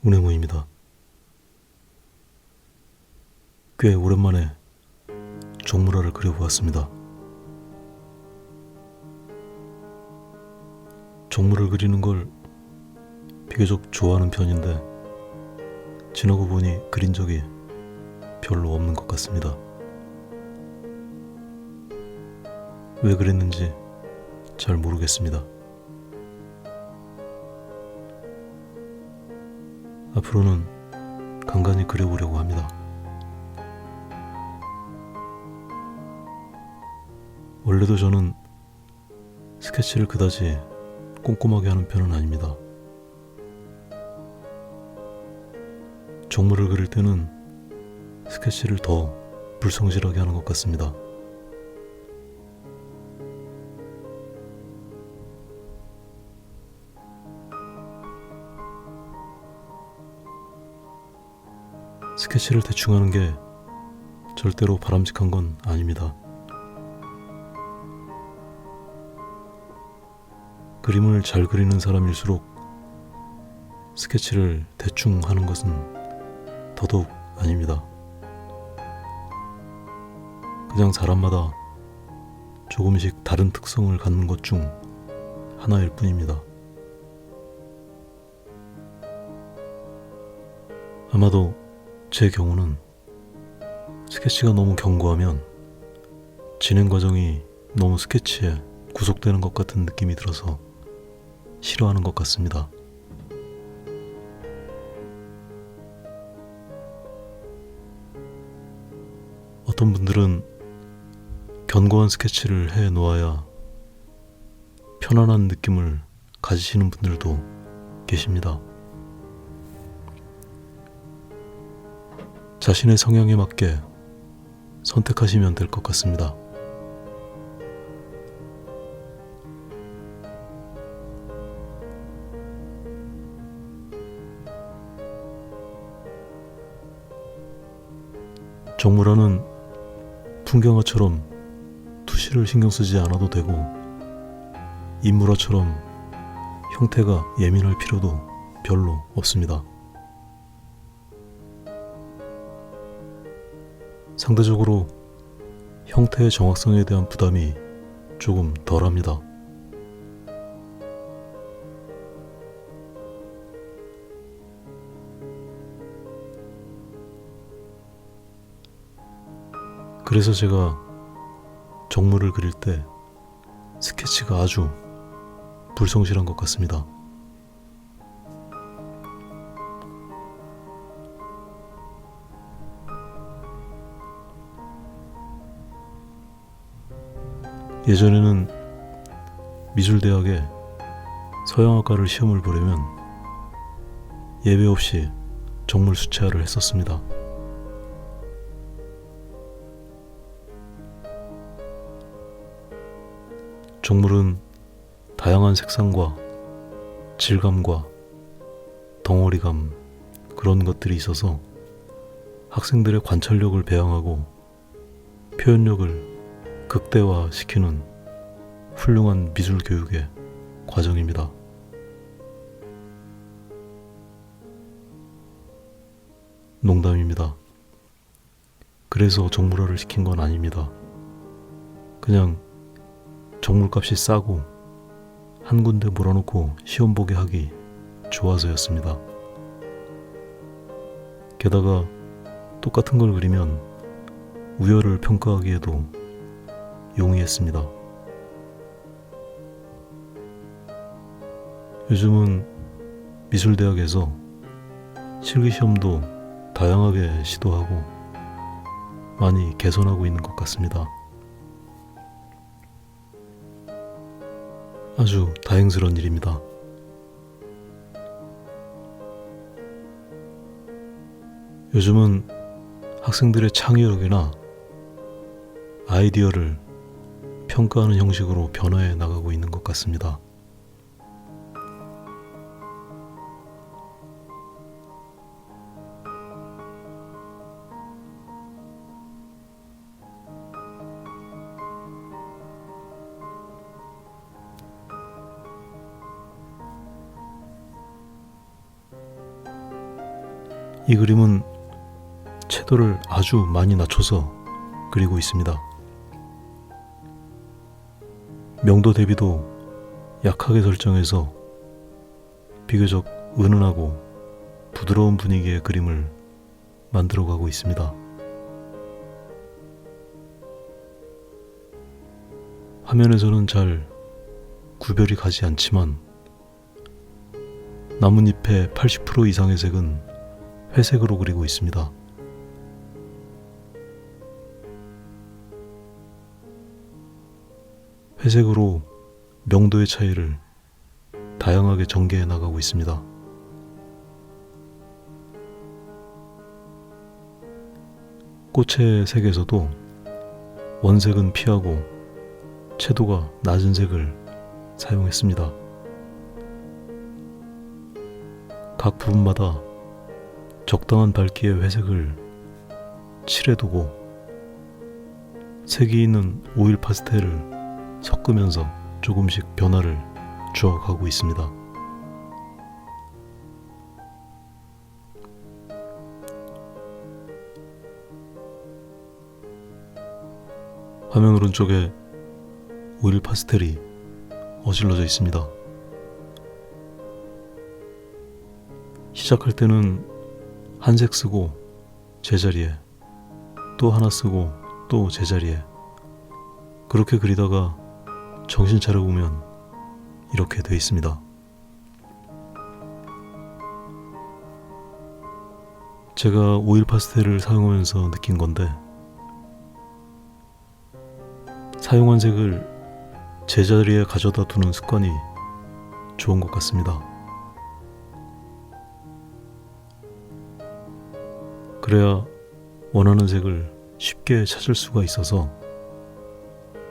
운행무입니다. 꽤 오랜만에 종물화를 그려보았습니다. 종물을 그리는 걸 비교적 좋아하는 편인데 지나고 보니 그린 적이 별로 없는 것 같습니다. 왜 그랬는지 잘 모르겠습니다. 앞으로는 간간히 그려보려고 합니다. 원래도 저는 스케치를 그다지 꼼꼼하게 하는 편은 아닙니다. 종물을 그릴 때는 스케치를 더 불성실하게 하는 것 같습니다. 스케치를 대충 하는 게 절대로 바람직한 건 아닙니다. 그림을 잘 그리는 사람일수록 스케치를 대충 하는 것은 더더욱 아닙니다. 그냥 사람마다 조금씩 다른 특성을 갖는 것 중 하나일 뿐입니다. 아마도 제 경우는 스케치가 너무 견고하면 진행 과정이 너무 스케치에 구속되는 것 같은 느낌이 들어서 싫어하는 것 같습니다. 어떤 분들은 견고한 스케치를 해 놓아야 편안한 느낌을 가지시는 분들도 계십니다. 자신의 성향에 맞게 선택하시면 될 것 같습니다. 종물화는 풍경화처럼 투시를 신경 쓰지 않아도 되고 인물화처럼 형태가 예민할 필요도 별로 없습니다. 상대적으로 형태의 정확성에 대한 부담이 조금 덜합니다. 그래서 제가 종물을 그릴 때 스케치가 아주 불성실한 것 같습니다. 예전에는 미술대학에 서양학과를 시험을 보려면 예외 없이 종물 수채화를 했었습니다. 종물은 다양한 색상과 질감과 덩어리감 그런 것들이 있어서 학생들의 관찰력을 배양하고 표현력을 극대화시키는 훌륭한 미술 교육의 과정입니다. 농담입니다. 그래서 종물화를 시킨 건 아닙니다. 그냥 종물값이 싸고 한 군데 몰아놓고 시험 보게 하기 좋아서였습니다. 게다가 똑같은 걸 그리면 우열을 평가하기에도 용이했습니다. 요즘은 미술대학에서 실기시험도 다양하게 시도하고 많이 개선하고 있는 것 같습니다. 아주 다행스러운 일입니다. 요즘은 학생들의 창의력이나 아이디어를 평가하는 형식으로 변화해 나가고 있는 것 같습니다. 이 그림은 채도를 아주 많이 낮춰서 그리고 있습니다. 명도 대비도 약하게 설정해서 비교적 은은하고 부드러운 분위기의 그림을 만들어가고 있습니다. 화면에서는 잘 구별이 가지 않지만 나뭇잎의 80% 이상의 색은 회색으로 그리고 있습니다. 회색으로 명도의 차이를 다양하게 전개해 나가고 있습니다. 꽃의 색에서도 원색은 피하고 채도가 낮은 색을 사용했습니다. 각 부분마다 적당한 밝기의 회색을 칠해두고 색이 있는 오일 파스텔을 섞으면서 조금씩 변화를 주어가고 있습니다. 화면 오른쪽에 오일 파스텔이 어질러져 있습니다. 시작할 때는 한 색 쓰고 제자리에, 또 하나 쓰고 또 제자리에, 그렇게 그리다가 정신 차려보면 이렇게 돼 있습니다. 제가 오일 파스텔을 사용하면서 느낀 건데, 사용한 색을 제자리에 가져다 두는 습관이 좋은 것 같습니다. 그래야 원하는 색을 쉽게 찾을 수가 있어서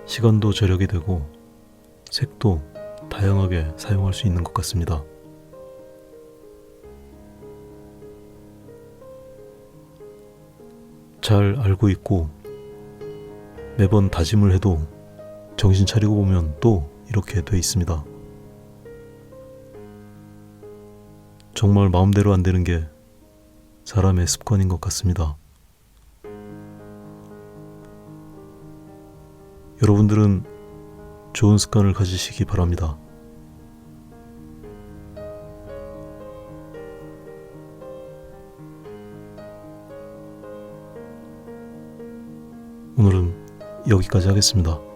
시간도 절약이 되고 색도 다양하게 사용할 수 있는 것 같습니다. 잘 알고 있고 매번 다짐을 해도 정신 차리고 보면 또 이렇게 돼 있습니다. 정말 마음대로 안 되는 게 사람의 습관인 것 같습니다. 여러분들은 좋은 습관을 가지시기 바랍니다. 오늘은 여기까지 하겠습니다.